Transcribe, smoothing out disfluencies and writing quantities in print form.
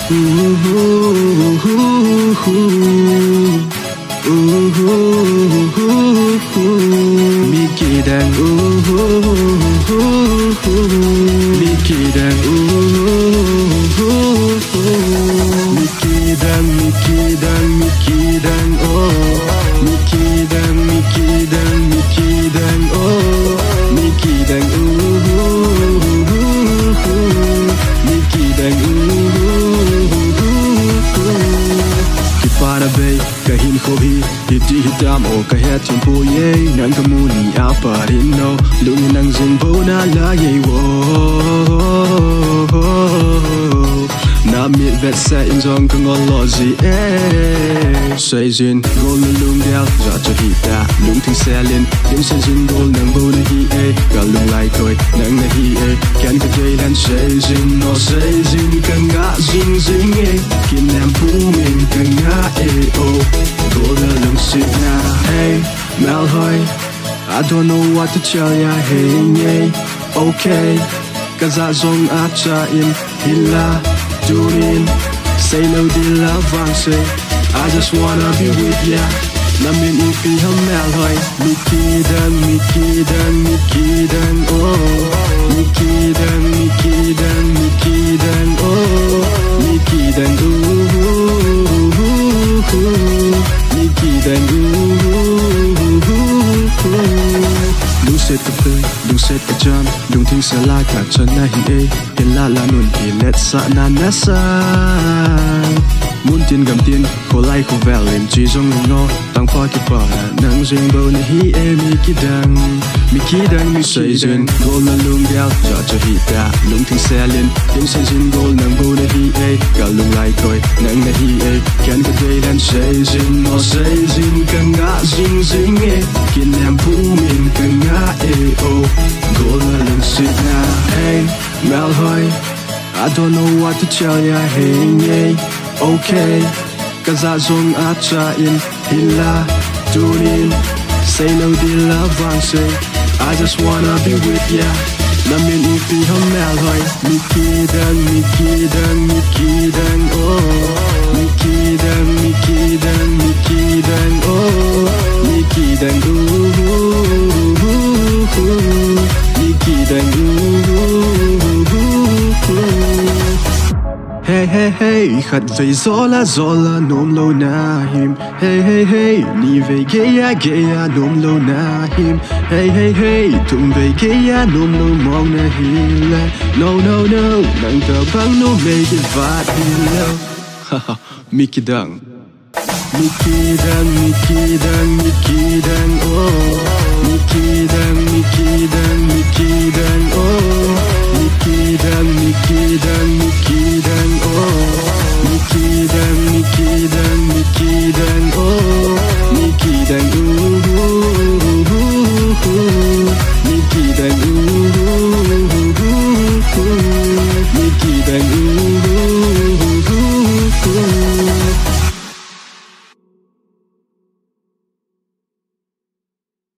Mikidang Mikidang Mikidang Mikidang Mikidang oh Mikidang Mikidang Mikidang oh Mikidang Mikidang Para bay kahin ko hiti hitam o kahet yung puye nang kamuni aparin no lungin ang zingbo na lagay wo na mit vet sa inzong kang olozi say zin gol na lung dial za cho hita lung ting selin yung sa zin gol nang bo na hi galung lai toy nang na hi kan ka jailan say zin no say zin kang nga zing zing kin lam pumin kang nga oh gol na lung sit na hey malhoy I don't know what to tell ya hey yeah okay cause I zong acha in hila tune in say no di love say I just wanna be with ya namin ipi hamalhoy mikidang mikidang mikidang oh mikidang mikidang mikidang oh mikidang mikidang Lucid ka pe, lucid ka jam Dung ting sa la ka chan na hi Hila la nun hi let sa na nasan Mun tin gam tin, ko lai ko velin Chi zong no, tang pa ki pa Nang zing bo na hi mikidang Mikidang mi say zin Gol na lung dial, ja cho hi ta Lung ting selin, ting say zin gol nang bo na hi Galung lai koi, nang na hi Kan ka day lan say zin No say zin ka nga zing zing Kin lam pumin ka nga oh Gol na lung sit na hey Malhoy I don't know what to tell ya hey yeah okay cause I zong acha in hila tune in say no di love say I just wanna be with ya namin ipi hamalhoy mikidang mikidang mikidang oh mikidang mikidang mikidang oh mikidang mikidang hey hey hey khat vei zola zola nom lo na him hey hey hey ni vei geya geya nom lo na him hey hey hey tum vei geya nom lo mong na hila no no no nang ta bang no make it vat hila haha mikidang mikidang mikidang mikidang oh